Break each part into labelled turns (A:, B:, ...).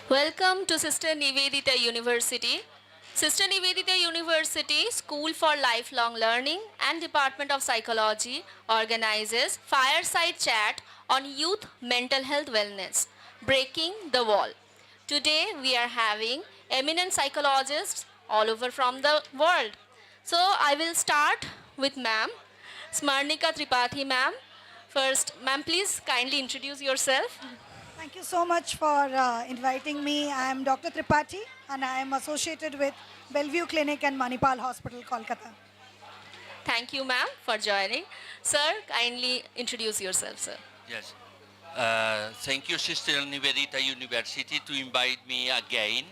A: Welcome to Sister Nivedita University. Sister Nivedita University, School for Lifelong Learning and Department of Psychology organizes Fireside Chat on Youth Mental Health Wellness, Breaking the Wall. Today we are having eminent psychologists all over from the world. So I will start with ma'am, Smarnika Tripathi ma'am. First, ma'am, please kindly introduce yourself.
B: Thank you so much for inviting me. I am Dr. Tripathi and I am associated with Bellevue Clinic and Manipal Hospital, Kolkata.
A: Thank you, ma'am, for joining. Sir, kindly introduce yourself, sir.
C: Yes. Thank you, Sister Nivedita University, to invite me again.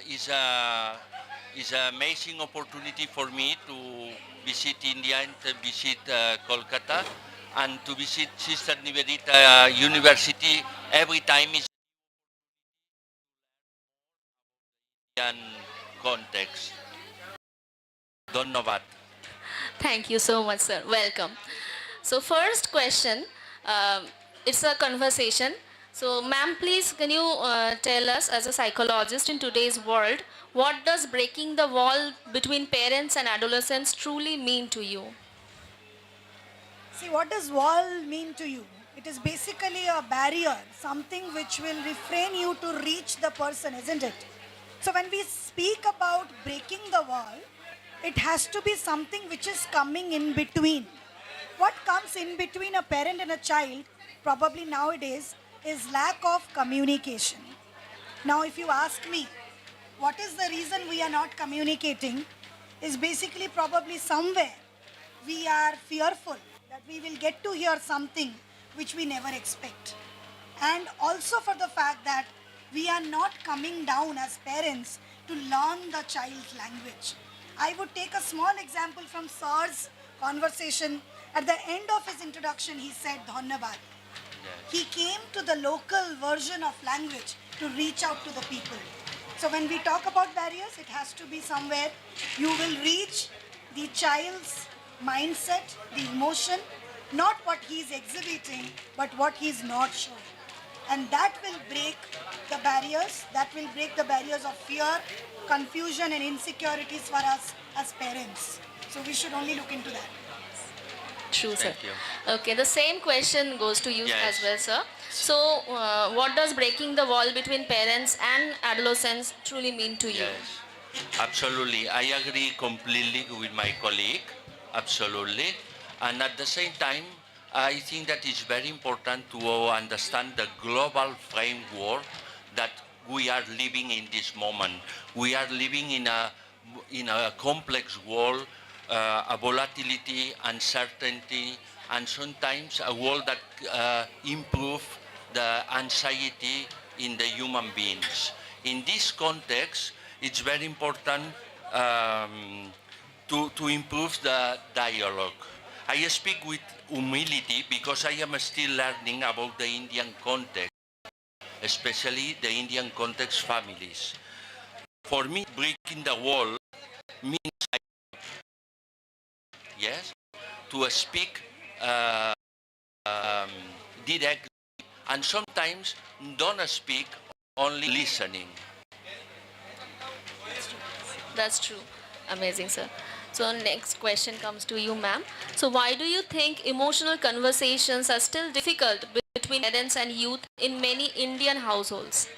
C: It's an amazing opportunity for me to visit India and to visit Kolkata and to visit Sister Nivedita University every time is Indian context. Dhonnavat.
A: Thank you so much, sir. Welcome. So, first question, it's a conversation. So, ma'am, please can you tell us, as a psychologist in today's world, what does breaking the wall between parents and adolescents truly mean to you?
B: See, what does wall mean to you? It is basically a barrier, something which will refrain you to reach the person, isn't it? So, when we speak about breaking the wall, it has to be something which is coming in between. What comes in between a parent and a child, probably nowadays, is lack of communication. Now, if you ask me, what is the reason we are not communicating? Is basically probably somewhere we are fearful that we will get to hear something which we never expect. And also for the fact that we are not coming down as parents to learn the child's language. I would take a small example from Sir's conversation. At the end of his introduction, he said Dhonnavat. He came to the local version of language to reach out to the people. So when we talk about barriers, it has to be somewhere you will reach the child's mindset, the emotion, not what he is exhibiting, but what he is not showing. And that will break the barriers, of fear, confusion and insecurities for us as parents. So we should only look into that.
A: True, sir.
C: Thank you.
A: Okay, the same question goes to you as
C: Yes.
A: well, sir. So, what does breaking the wall between parents and adolescents truly mean to you?
C: Yes, absolutely. I agree completely with my colleague. Absolutely. And at the same time, I think that it's very important to understand the global framework that we are living in this moment. We are living in a complex world, a volatility, uncertainty, and sometimes a world that improve the anxiety in the human beings. In this context, it's very important to improve the dialogue. I speak with humility because I am still learning about the Indian context, especially the Indian context families. For me, breaking the wall means, yes, to speak um, directly and sometimes don't speak, only listening.
A: That's true. Amazing, sir. So, next question comes to you, ma'am. So, why do you think emotional conversations are still difficult between parents and youth in many Indian households?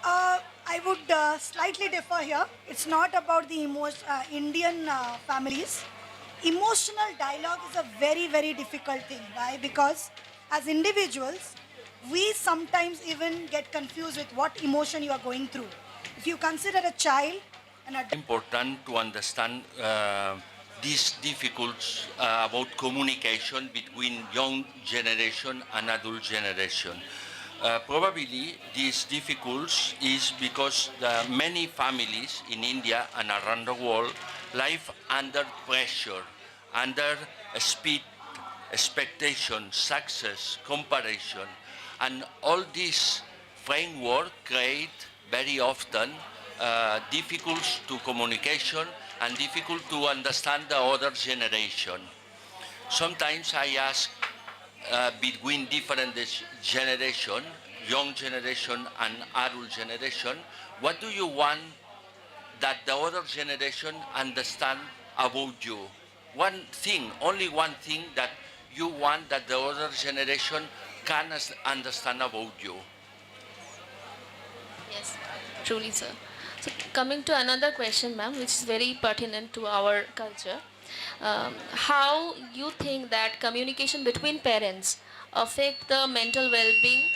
B: I would slightly differ here. It's not about the Indian families. Emotional dialogue is a very, very difficult thing. Why? Because as individuals, we sometimes even get confused with what emotion you are going through. If you consider a child and a
C: Important to understand these difficulties about communication between young generation and adult generation. Probably these difficulties is because the many families in India and around the world live under pressure, under speed, expectation, success, comparison, and all this framework create very often difficult to communication and difficult to understand the other generation. Sometimes I ask between different generation, young generation and adult generation, what do you want that the other generation understand about you? One thing, only one thing that you want that the other generation can understand about you.
A: Yes, truly, sir. So, coming to another question, ma'am, which is very pertinent to our culture. How you think that communication between parents affect the mental well-being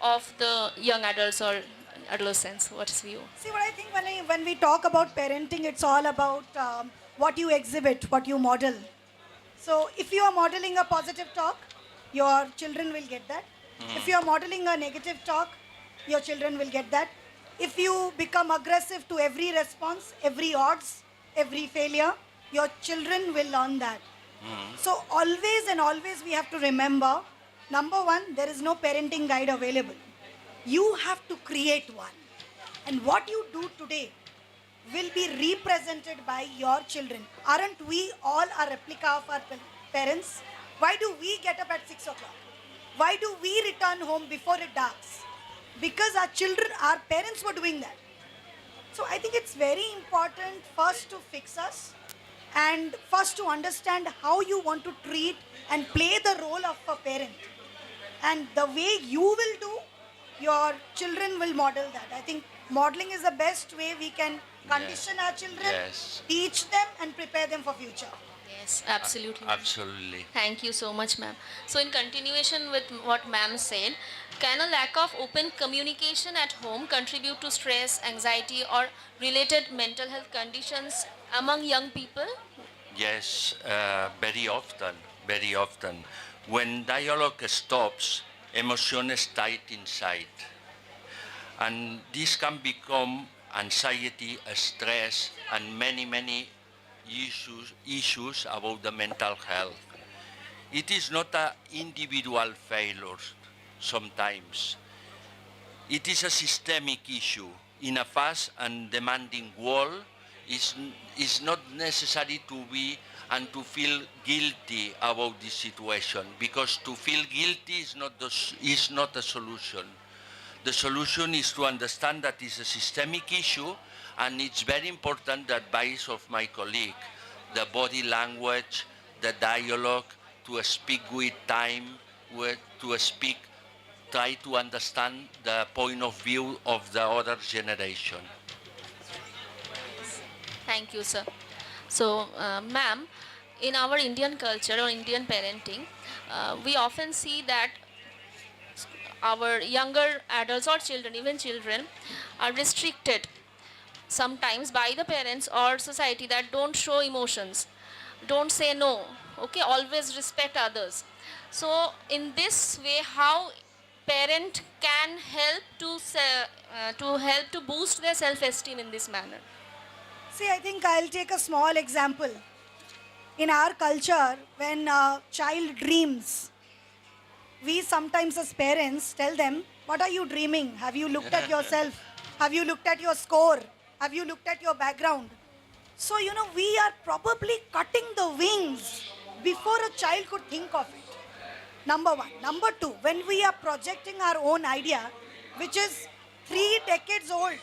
A: of the young adults or adolescents? What's view?
B: See, what I think when we talk about parenting, it's all about what you exhibit, what you model. So, if you are modeling a positive talk, your children will get that. If you are modeling a negative talk, your children will get that. If you become aggressive to every response, every odds, every failure, your children will learn that. So, always and always we have to remember number one, there is no parenting guide available. You have to create one. And what you do today will be represented by your children. Aren't we all a replica of our parents? Why do we get up at 6 o'clock? Why do we return home before it darks? Because our children, our parents were doing that. So I think it's very important first to fix us and first to understand how you want to treat and play the role of a parent. And the way you will do, your children will model that. I think modeling is the best way we can condition our children,
C: Yes.
B: teach them and prepare them for future.
A: Yes, absolutely.
C: Absolutely.
A: Thank you so much, ma'am. So, in continuation with what ma'am said, can a lack of open communication at home contribute to stress, anxiety, or related mental health conditions among young people?
C: Yes, very often, very often. When dialogue stops, emotion is tight inside. And this can become anxiety, stress, and many issues about the mental health. It is not an individual failure sometimes. It is a systemic issue. In a fast and demanding world, it's not necessary to be and to feel guilty about this situation, because to feel guilty is not a solution. The solution is to understand that it's a systemic issue, and it's very important the advice of my colleague, the body language, the dialogue, to speak with time, to speak, try to understand the point of view of the other generation.
A: Thank you, sir. So, ma'am, in our Indian culture or Indian parenting, we often see that our younger adults or children, even children, are restricted sometimes by the parents or society that don't show emotions, don't say no, okay, always respect others. So, in this way, how parent can help to help to boost their self-esteem in this manner?
B: See, I think I'll take a small example. In our culture, when a child dreams, we sometimes as parents tell them, what are you dreaming? Have you looked at yourself? Have you looked at your score? Have you looked at your background? So, we are probably cutting the wings before a child could think of it. Number one. Number two, when we are projecting our own idea, which is 3 decades old,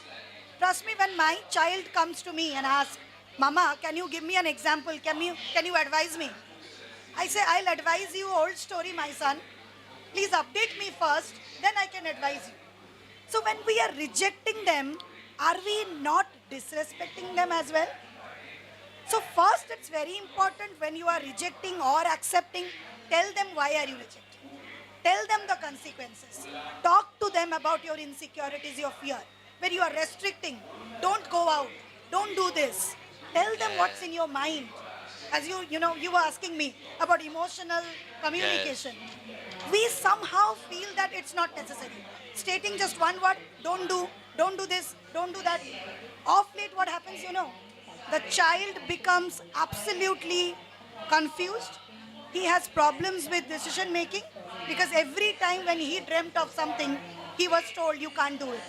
B: trust me, when my child comes to me and asks, Mama, can you give me an example? Can you advise me? I say, I'll advise you old story, my son. Please update me first, then I can advise you. So when we are rejecting them, are we not disrespecting them as well? So first, it's very important when you are rejecting or accepting, tell them why are you rejecting. Tell them the consequences. Talk to them about your insecurities, your fear. When you are restricting, don't go out, don't do this. Tell them what's in your mind. As you were asking me about emotional communication. We somehow feel that it's not necessary. Stating just one word, don't do this, don't do that. Off late, what happens, the child becomes absolutely confused. He has problems with decision making because every time when he dreamt of something, he was told you can't do it.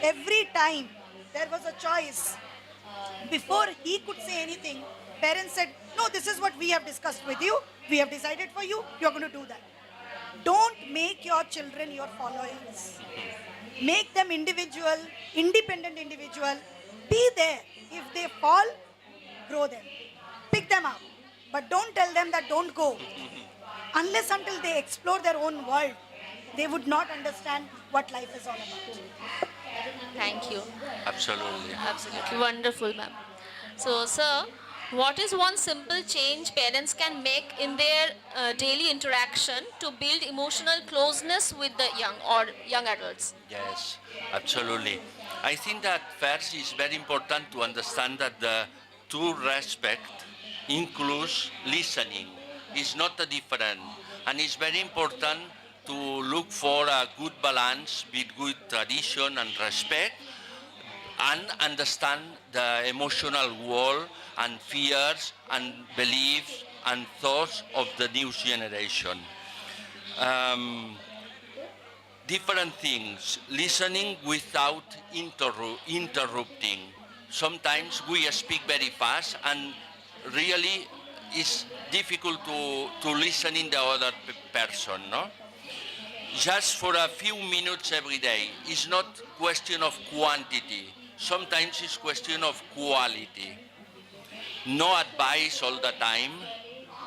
B: Every time there was a choice, before he could say anything, parents said, no, this is what we have discussed with you. We have decided for you. You're going to do that. Don't make your children your followers. Make them individual, independent individual. Be there. If they fall, grow them. Pick them up. But don't tell them that don't go. Unless until they explore their own world, they would not understand what life is all about.
A: Thank you.
C: Absolutely.
A: Absolutely wonderful, ma'am. So, sir, what is one simple change parents can make in their daily interaction to build emotional closeness with the young or young adults?
C: Yes, absolutely. I think that first it's very important to understand that the true respect includes listening. It's not a different, and it's very important to look for a good balance between tradition and respect, and understand the emotional world and fears and beliefs and thoughts of the new generation. Um, Different things, listening without interrupting. Sometimes we speak very fast and really it's difficult to listen in the other person, no? Just for a few minutes every day. It's not question of quantity. Sometimes it's question of quality. No advice all the time,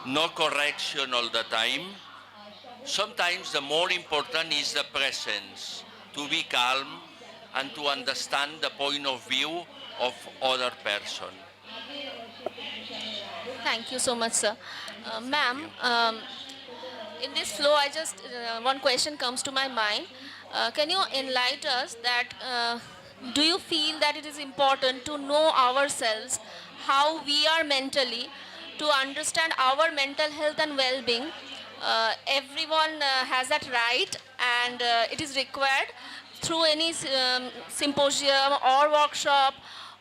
C: no correction all the time. Sometimes the more important is the presence, to be calm and to understand the point of view of other person.
A: Thank you so much, sir. Ma'am, in this flow, I just one question comes to my mind. Can you enlighten us that do you feel that it is important to know ourselves, how we are mentally, to understand our mental health and well-being? Everyone has that right, and it is required through any symposium or workshop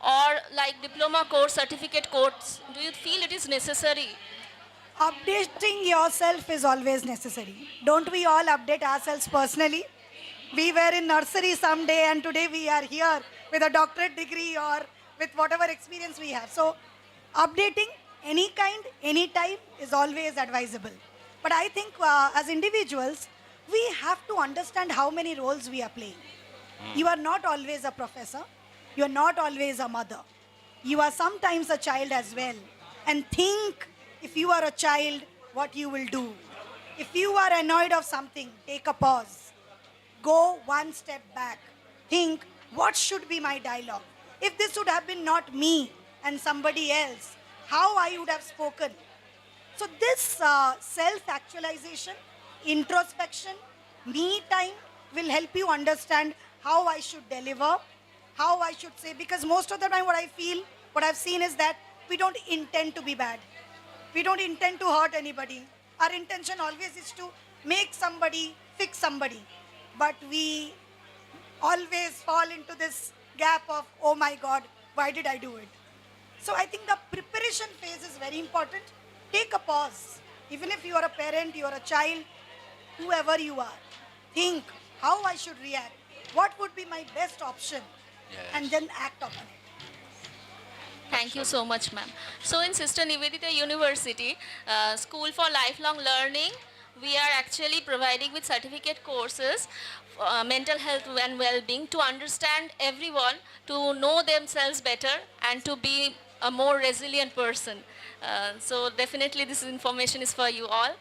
A: or like diploma course, certificate course. Do you feel it is necessary?
B: Updating yourself is always necessary. Don't we all update ourselves personally? We were in nursery someday and today we are here with a doctorate degree or with whatever experience we have. So, updating any kind, any time is always advisable. But I think as individuals, we have to understand how many roles we are playing. You are not always a professor, you are not always a mother. You are sometimes a child as well. And think, if you are a child, what you will do. If you are annoyed of something, take a pause. Go one step back. Think, what should be my dialogue? If this would have been not me and somebody else, how I would have spoken. So this self-actualization, introspection, me time will help you understand how I should deliver, how I should say. Because most of the time what I feel, what I've seen is that we don't intend to be bad. We don't intend to hurt anybody. Our intention always is to make somebody, fix somebody. But we always fall into this gap of, oh my God, why did I do it? So I think the preparation phase is very important. Take a pause. Even if you are a parent, you are a child, whoever you are, think how I should react. What would be my best option?
C: Yes.
B: And then act upon it.
A: Thank you so much, ma'am. So in Sister Nivedita University, School for Lifelong Learning, we are actually providing with certificate courses, mental health and well-being, to understand everyone, to know themselves better and to be a more resilient person. So definitely this information is for you all.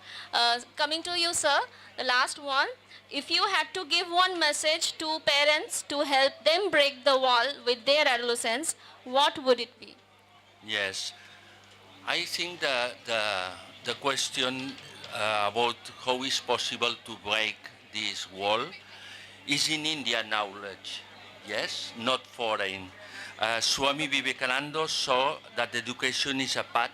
A: Coming to you, sir, the last one. If you had to give one message to parents to help them break the wall with their adolescents, what would it be?
C: Yes, I think the question about how is possible to break this wall is in Indian knowledge, yes, not foreign. Swami Vivekananda saw that education is a path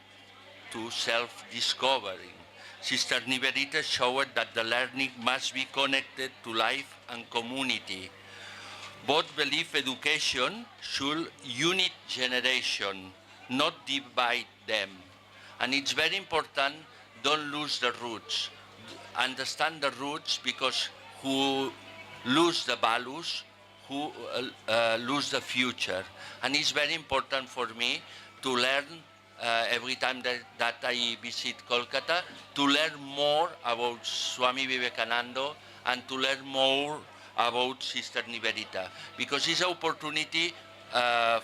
C: to self-discovery. Sister Nivedita showed that the learning must be connected to life and community. Both believe education should unite generation, not divide them. And it's very important, don't lose the roots. Understand the roots, because who lose the values, who lose the future. And it's very important for me to learn every time that I visit Kolkata to learn more about Swami Vivekananda and to learn more about Sister Nivedita, because it's an opportunity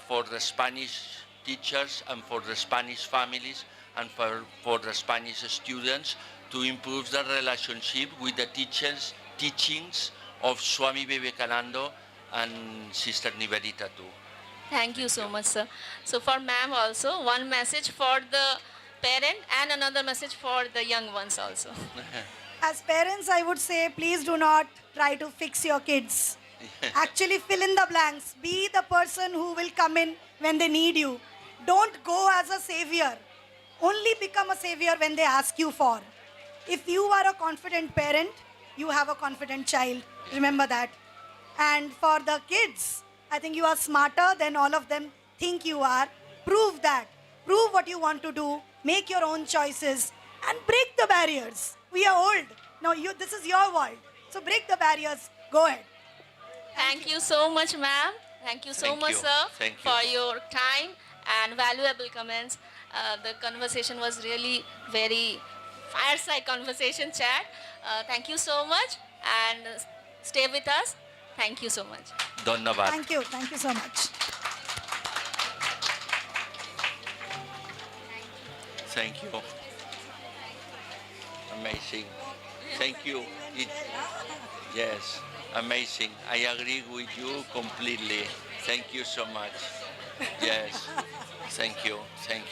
C: for the Spanish teachers and for the Spanish families and for the Spanish students to improve the relationship with the teachings of Swami Vivekananda and Sister Nivedita too.
A: Thank you so much, sir. So for ma'am also, one message for the parent and another message for the young ones also.
B: As parents, I would say, please do not try to fix your kids. Actually, fill in the blanks. Be the person who will come in when they need you. Don't go as a savior. Only become a savior when they ask you for. If you are a confident parent, you have a confident child. Remember that. And for the kids, I think you are smarter than all of them think you are. Prove that. Prove what you want to do. Make your own choices and break the barriers. We are old. Now this is your world. So break the barriers. Go ahead.
A: Thank you so much, ma'am. Thank you so
C: Thank
A: much,
C: you.
A: sir,
C: Thank you.
A: for your time and valuable comments. The conversation was really very fireside conversation chat. Thank you so much and stay with us. Thank you so much.
C: Dhanyavad.
B: Thank you. Thank you so much.
C: Thank you. Amazing. Thank you. Yes, amazing. I agree with you completely. Thank you so much. Yes. Thank you. Thank you.